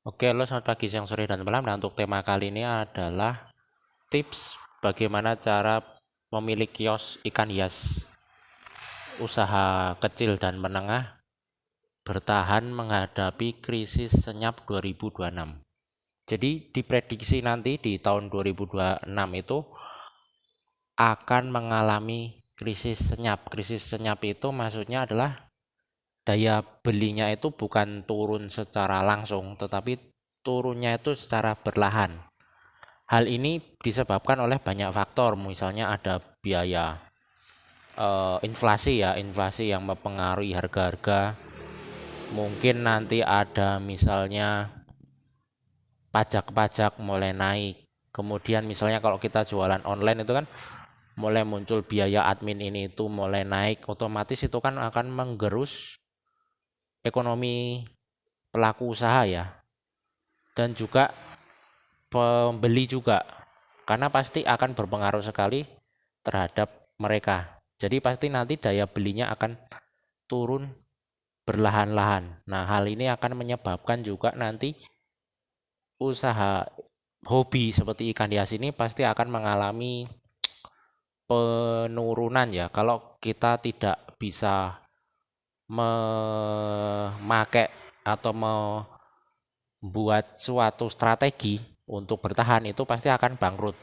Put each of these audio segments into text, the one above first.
Oke, halo selamat pagi, siang, sore, dan malam. Nah, untuk tema kali ini adalah tips bagaimana cara memilih kios ikan hias usaha kecil dan menengah bertahan menghadapi krisis senyap 2026. Jadi diprediksi nanti di tahun 2026 itu akan mengalami krisis senyap. Krisis senyap itu maksudnya adalah daya belinya itu bukan turun secara langsung, tetapi turunnya itu secara berlahan. Hal ini disebabkan oleh banyak faktor, misalnya ada biaya inflasi ya, inflasi yang mempengaruhi harga-harga. Mungkin nanti ada misalnya pajak-pajak mulai naik. Kemudian misalnya kalau kita jualan online itu kan mulai muncul biaya admin ini itu mulai naik, otomatis itu kan akan menggerus ekonomi pelaku usaha ya. Dan juga pembeli juga, karena pasti akan berpengaruh sekali terhadap mereka. Jadi pasti nanti daya belinya akan turun berlahan-lahan. Nah, hal ini akan menyebabkan juga nanti usaha hobi seperti ikan hias ini pasti akan mengalami penurunan ya. Kalau kita tidak bisa memakai atau membuat suatu strategi untuk bertahan, itu pasti akan bangkrut.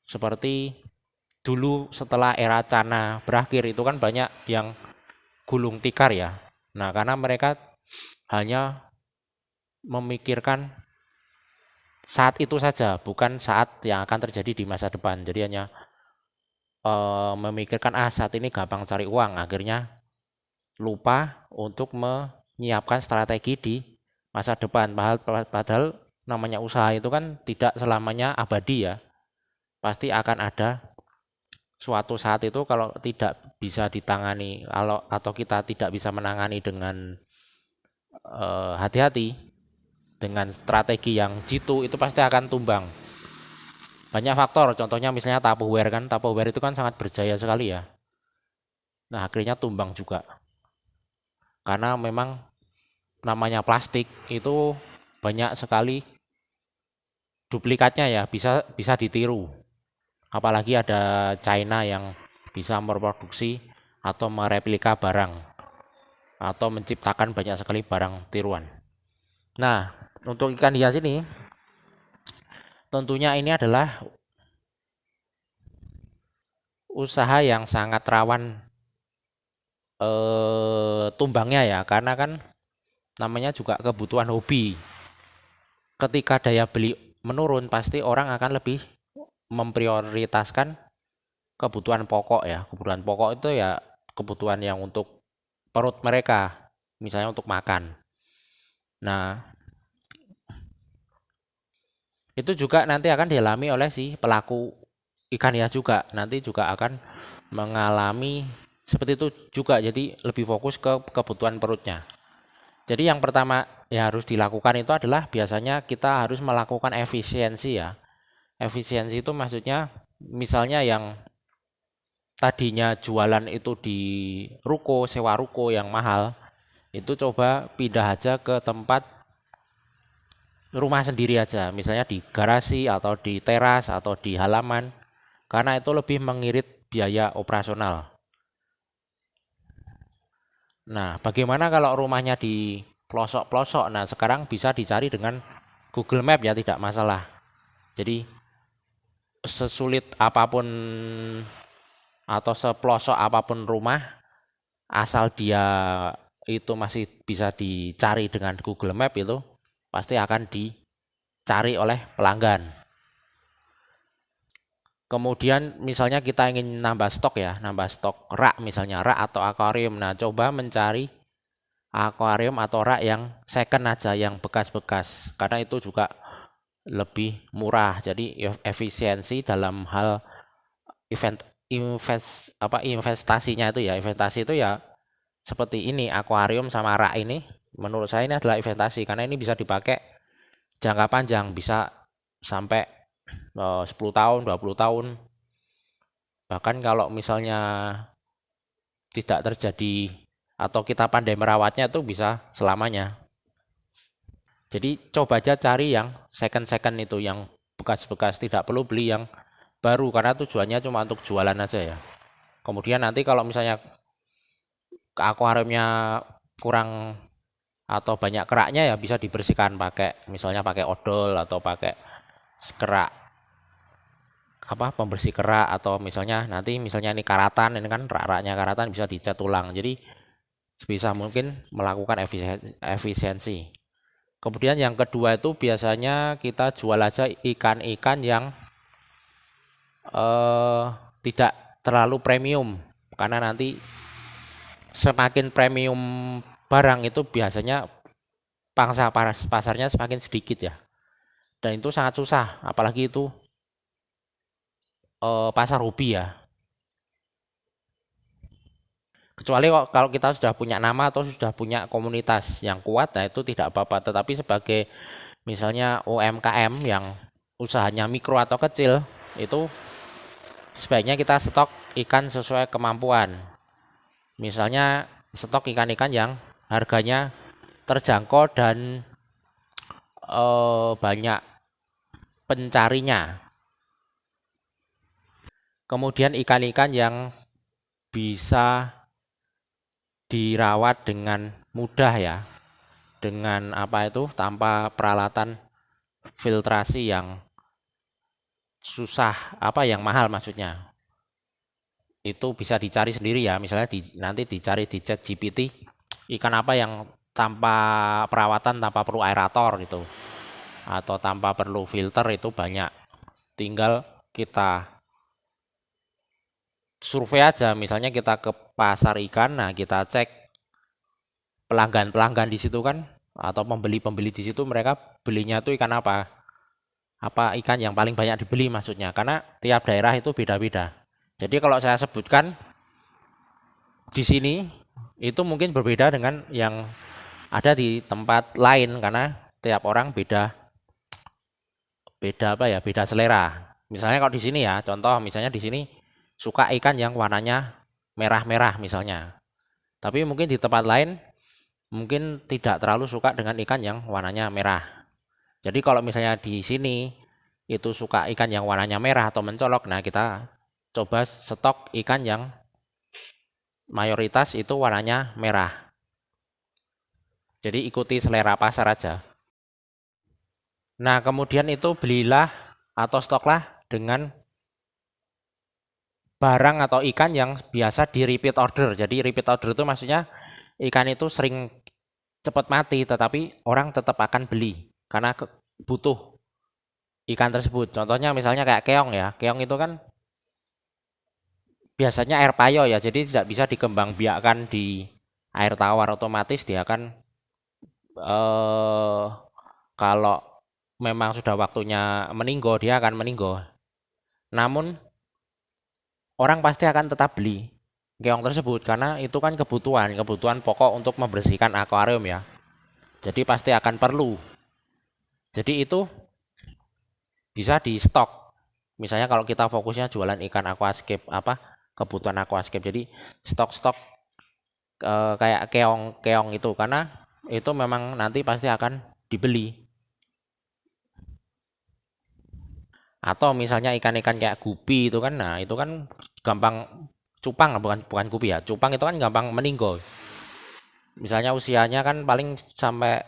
Seperti dulu setelah era Cana berakhir itu kan banyak yang gulung tikar ya. Nah, karena mereka hanya memikirkan saat itu saja, bukan saat yang akan terjadi di masa depan. Jadi hanya memikirkan saat ini gampang cari uang, akhirnya lupa untuk menyiapkan strategi di masa depan. Padahal namanya usaha itu kan tidak selamanya abadi ya. Pasti akan ada suatu saat itu kalau tidak bisa ditangani, kalau atau kita tidak bisa menangani dengan hati-hati, dengan strategi yang jitu, itu pasti akan tumbang. Banyak faktor, contohnya misalnya Tupperware kan, Tupperware itu kan sangat berjaya sekali ya. Nah, akhirnya tumbang juga. Karena memang namanya plastik itu banyak sekali duplikatnya ya, bisa bisa ditiru. Apalagi ada China yang bisa memproduksi atau mereplika barang atau menciptakan banyak sekali barang tiruan. Nah, untuk ikan hias ini tentunya ini adalah usaha yang sangat rawan tumbangnya ya, karena kan namanya juga kebutuhan hobi. Ketika daya beli menurun, pasti orang akan lebih memprioritaskan kebutuhan pokok ya. Kebutuhan pokok itu ya kebutuhan yang untuk perut mereka, misalnya untuk makan. Nah, itu juga nanti akan dialami oleh si pelaku ikan hias juga. Nanti juga akan mengalami seperti itu juga. Jadi lebih fokus ke kebutuhan perutnya. Jadi yang pertama yang harus dilakukan itu adalah biasanya kita harus melakukan efisiensi ya. Efisiensi itu maksudnya misalnya yang tadinya jualan itu di ruko, sewa ruko yang mahal, itu coba pindah aja ke tempat rumah sendiri aja, misalnya di garasi atau di teras atau di halaman, karena itu lebih mengirit biaya operasional. Nah, bagaimana kalau rumahnya di pelosok-pelosok? Nah, sekarang bisa dicari dengan Google Map ya, tidak masalah. Jadi, sesulit apapun atau sepelosok apapun rumah, asal dia itu masih bisa dicari dengan Google Map, itu pasti akan dicari oleh pelanggan. Kemudian misalnya kita ingin nambah stok ya, nambah stok rak, misalnya rak atau akuarium. Nah, coba mencari akuarium atau rak yang second aja, yang bekas-bekas, karena itu juga lebih murah. Jadi efisiensi dalam hal investasinya itu ya, investasi itu ya seperti ini, akuarium sama rak ini menurut saya ini adalah investasi, karena ini bisa dipakai jangka panjang, bisa sampai 10 tahun, 20 tahun. Bahkan kalau misalnya tidak terjadi atau kita pandai merawatnya, itu bisa selamanya. Jadi coba aja cari yang second itu, yang bekas-bekas, tidak perlu beli yang baru karena tujuannya cuma untuk jualan aja ya. Kemudian nanti kalau misalnya akuariumnya kurang atau banyak keraknya ya bisa dibersihkan pakai misalnya pakai odol atau pakai kerak pembersih kerak, atau misalnya nanti misalnya ini karatan, ini kan rak-raknya karatan bisa dicat ulang. Jadi sebisa mungkin melakukan efisiensi. Kemudian yang kedua itu biasanya kita jual aja ikan-ikan yang eh, tidak terlalu premium, karena nanti semakin premium barang itu biasanya pangsa pasarnya semakin sedikit ya, dan itu sangat susah, apalagi itu pasar hobi ya. Kecuali kok kalau kita sudah punya nama atau sudah punya komunitas yang kuat, nah itu tidak apa-apa. Tetapi sebagai misalnya UMKM yang usahanya mikro atau kecil, itu sebaiknya kita stok ikan sesuai kemampuan. Misalnya stok ikan-ikan yang harganya terjangkau dan banyak pencarinya. Kemudian ikan-ikan yang bisa dirawat dengan mudah ya, dengan tanpa peralatan filtrasi yang susah, yang mahal maksudnya. Itu bisa dicari sendiri ya, misalnya nanti dicari di chat GPT, ikan apa yang tanpa perawatan, tanpa perlu aerator gitu, atau tanpa perlu filter, itu banyak. Tinggal kita survei aja, misalnya kita ke pasar ikan, nah kita cek pelanggan-pelanggan di situ kan, atau pembeli-pembeli di situ, mereka belinya tuh ikan apa ikan yang paling banyak dibeli maksudnya, karena tiap daerah itu beda-beda. Jadi kalau saya sebutkan di sini itu mungkin berbeda dengan yang ada di tempat lain, karena tiap orang beda beda beda selera. Misalnya kalau di sini ya, contoh misalnya di sini suka ikan yang warnanya merah-merah misalnya. Tapi mungkin di tempat lain mungkin tidak terlalu suka dengan ikan yang warnanya merah. Jadi kalau misalnya di sini itu suka ikan yang warnanya merah atau mencolok, nah kita coba stok ikan yang mayoritas itu warnanya merah. Jadi ikuti selera pasar aja. Nah, kemudian itu belilah atau stoklah dengan barang atau ikan yang biasa di repeat order. Jadi repeat order itu maksudnya ikan itu sering cepat mati, tetapi orang tetap akan beli karena butuh ikan tersebut. Contohnya misalnya kayak keong ya. Keong itu kan biasanya air payo ya, jadi tidak bisa dikembangbiakkan di air tawar, otomatis dia akan kalau memang sudah waktunya meninggo, dia akan meninggo. Namun orang pasti akan tetap beli keong tersebut karena itu kan kebutuhan pokok untuk membersihkan akuarium ya. Jadi pasti akan perlu. Jadi itu bisa di stok. Misalnya kalau kita fokusnya jualan ikan aquascape, kebutuhan aquascape. Jadi stok-stok kayak keong itu, karena itu memang nanti pasti akan dibeli. Atau misalnya ikan-ikan kayak gupi itu kan, nah itu kan gampang, cupang bukan gupi ya, cupang itu kan gampang meninggal. Misalnya usianya kan paling sampai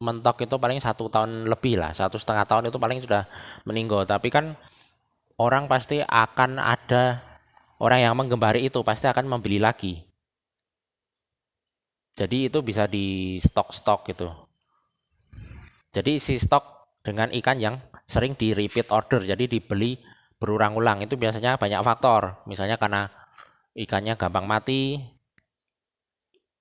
mentok itu paling 1 tahun lebih lah, 1,5 tahun itu paling sudah meninggal. Tapi kan orang pasti akan ada orang yang menggembari itu pasti akan membeli lagi. Jadi itu bisa di stok-stok gitu. Jadi si stok dengan ikan yang sering di repeat order, jadi dibeli berulang-ulang, itu biasanya banyak faktor. Misalnya karena ikannya gampang mati,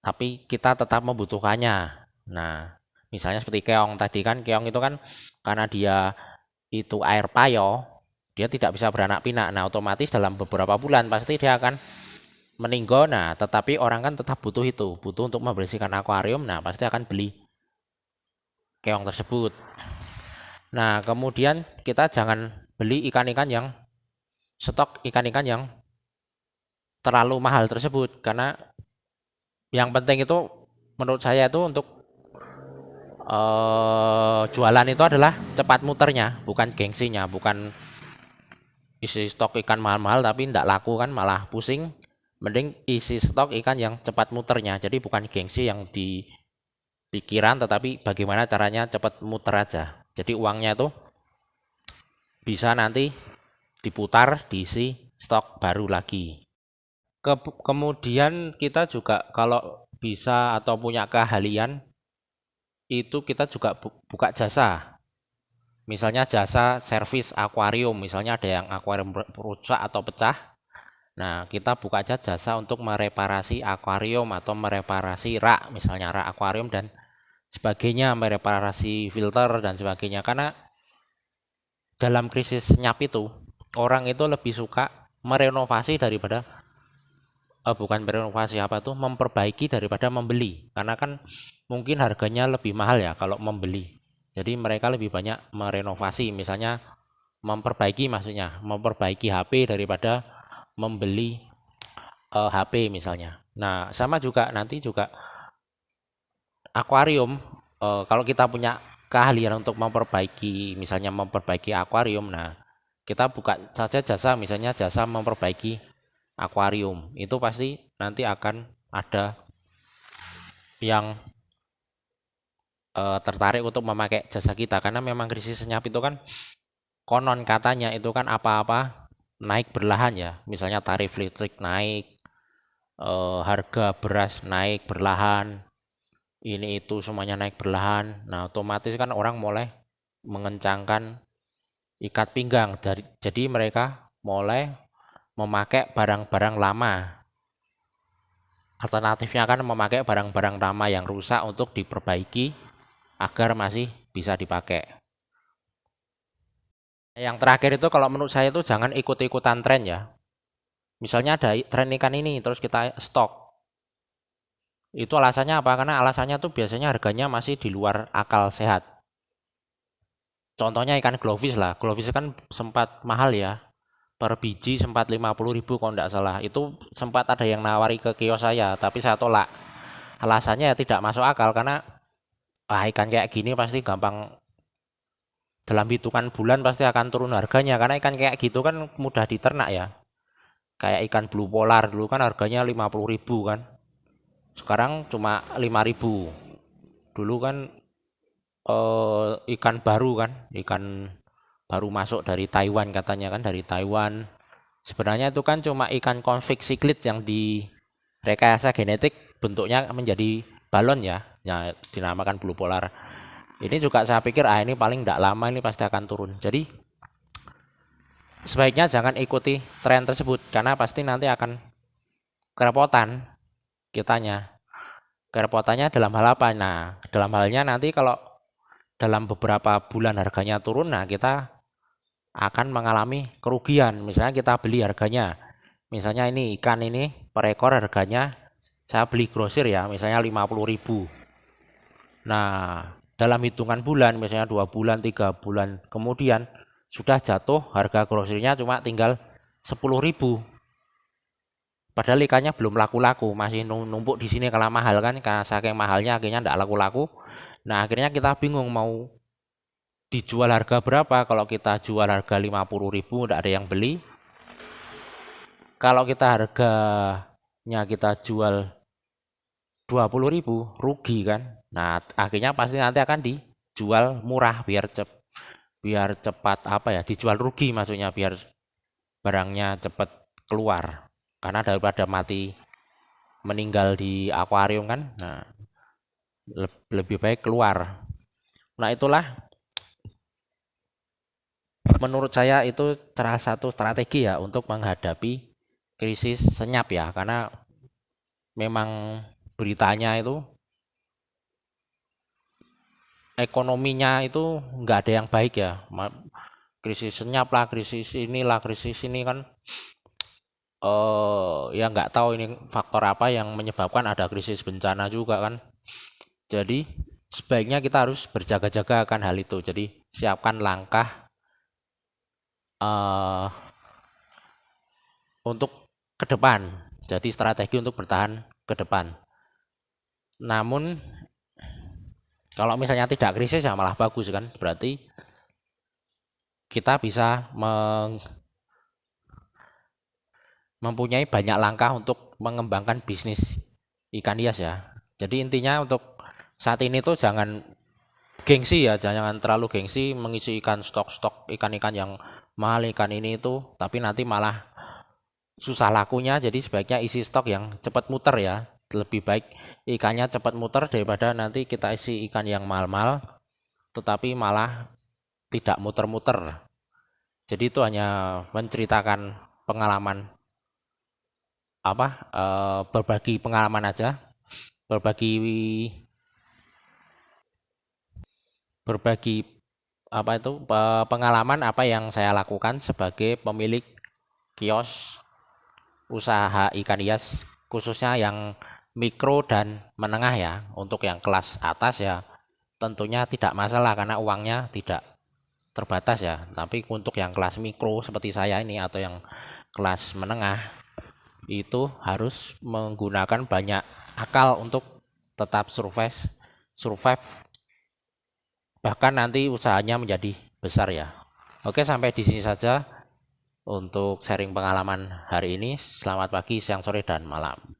tapi kita tetap membutuhkannya. Nah, misalnya seperti keong tadi kan, keong itu kan karena dia itu air payo, dia tidak bisa beranak pinak. Nah, otomatis dalam beberapa bulan pasti dia akan meninggal. Nah, tetapi orang kan tetap butuh itu, butuh untuk membersihkan akuarium. Nah, pasti akan beli keong tersebut. Nah, kemudian kita jangan beli ikan-ikan yang stok ikan-ikan yang terlalu mahal tersebut, karena yang penting itu menurut saya itu untuk jualan itu adalah cepat muternya, bukan gengsinya, bukan isi stok ikan mahal-mahal tapi tidak laku kan malah pusing. Mending isi stok ikan yang cepat muternya. Jadi bukan gengsi yang di pikiran, tetapi bagaimana caranya cepat muter aja. Jadi uangnya itu bisa nanti diputar, diisi stok baru lagi. Kemudian kita juga kalau bisa atau punya keahlian, itu kita juga buka jasa. Misalnya jasa servis akuarium, misalnya ada yang akuarium rusak atau pecah. Nah, kita buka aja jasa untuk mereparasi akuarium atau mereparasi rak, misalnya rak akuarium dan sebagainya, mereparasi filter dan sebagainya. Karena dalam krisis senyap itu, orang itu lebih suka merenovasi daripada bukan merenovasi apa tuh, memperbaiki daripada membeli. Karena kan mungkin harganya lebih mahal ya kalau membeli. Jadi mereka lebih banyak merenovasi, misalnya memperbaiki, maksudnya memperbaiki HP daripada membeli HP misalnya. Nah, sama juga nanti juga akuarium, kalau kita punya keahlian untuk memperbaiki, misalnya memperbaiki akuarium, nah kita buka saja jasa, misalnya jasa memperbaiki akuarium, itu pasti nanti akan ada yang tertarik untuk memakai jasa kita. Karena memang krisis senyap itu kan konon katanya itu kan apa-apa naik berlahan ya, misalnya tarif listrik naik, harga beras naik berlahan, ini itu semuanya naik berlahan. Nah, otomatis kan orang mulai mengencangkan ikat pinggang. Jadi mereka mulai memakai barang-barang lama. Alternatifnya kan memakai barang-barang lama yang rusak untuk diperbaiki agar masih bisa dipakai. Yang terakhir itu kalau menurut saya itu jangan ikut-ikutan tren ya. Misalnya ada tren ikan ini terus kita stok. Itu alasannya apa? Karena alasannya tuh biasanya harganya masih di luar akal sehat. Contohnya ikan glowfish lah. Glowfish kan sempat mahal ya. Per biji sempat 50.000 kalau tidak salah. Itu sempat ada yang nawari ke kios saya, tapi saya tolak. Alasannya ya tidak masuk akal karena ikan kayak gini pasti gampang, dalam hitungan bulan pasti akan turun harganya, karena ikan kayak gitu kan mudah diternak ya. Kayak ikan blue polar dulu kan harganya 50.000 kan. Sekarang cuma 5.000. Dulu kan ikan baru kan, ikan baru masuk dari Taiwan katanya kan, dari Taiwan. Sebenarnya itu kan cuma ikan konflik siklit yang direkayasa genetik bentuknya menjadi balon ya, dinamakan blue polar. Ini juga saya pikir ini paling tidak lama ini pasti akan turun. Jadi sebaiknya jangan ikuti tren tersebut karena pasti nanti akan kerepotan kitanya. Kerepotannya dalam hal apa? Nah, dalam halnya nanti kalau dalam beberapa bulan harganya turun, nah kita akan mengalami kerugian. Misalnya kita beli harganya, misalnya ini ikan ini per ekor harganya saya beli grosir ya, misalnya 50.000. Nah, dalam hitungan bulan, misalnya 2 bulan, 3 bulan kemudian sudah jatuh harga grosirnya cuma tinggal 10.000. Padahal ikannya belum laku-laku, masih numpuk di sini karena mahal kan, karena saking mahalnya akhirnya tidak laku-laku. Nah, akhirnya kita bingung mau dijual harga berapa. Kalau kita jual harga 50.000 tidak ada yang beli. Kalau kita harganya kita jual 20.000 rugi kan. Nah, akhirnya pasti nanti akan dijual murah biar cepat apa ya, dijual rugi maksudnya, biar barangnya cepat keluar. Karena daripada mati meninggal di akuarium kan. Nah, lebih baik keluar. Nah, itulah menurut saya itu salah satu strategi ya untuk menghadapi krisis senyap ya, karena memang beritanya itu ekonominya itu nggak ada yang baik ya. Krisis senyap lah, krisis inilah, krisis ini kan ya nggak tahu ini faktor apa yang menyebabkan ada krisis bencana juga kan. Jadi sebaiknya kita harus berjaga-jaga akan hal itu. Jadi siapkan langkah untuk ke depan. Jadi strategi untuk bertahan ke depan. Namun Kalau misalnya tidak krisis ya malah bagus kan, berarti kita bisa mempunyai banyak langkah untuk mengembangkan bisnis ikan hias ya. Jadi intinya untuk saat ini tuh jangan gengsi ya, jangan terlalu gengsi mengisi ikan stok-stok ikan-ikan yang mahal ikan ini itu, tapi nanti malah susah lakunya. Jadi sebaiknya isi stok yang cepat muter ya. Lebih baik ikannya cepat muter daripada nanti kita isi ikan yang mahal-mahal tetapi malah tidak muter-muter. Jadi itu hanya menceritakan pengalaman berbagi pengalaman aja, berbagi berbagi pengalaman apa yang saya lakukan sebagai pemilik kios usaha ikan hias, khususnya yang mikro dan menengah ya. Untuk yang kelas atas ya tentunya tidak masalah karena uangnya tidak terbatas ya. Tapi untuk yang kelas mikro seperti saya ini atau yang kelas menengah itu harus menggunakan banyak akal untuk tetap survive bahkan nanti usahanya menjadi besar ya. Oke, sampai di sini saja untuk sharing pengalaman hari ini. Selamat pagi, siang, sore, dan malam.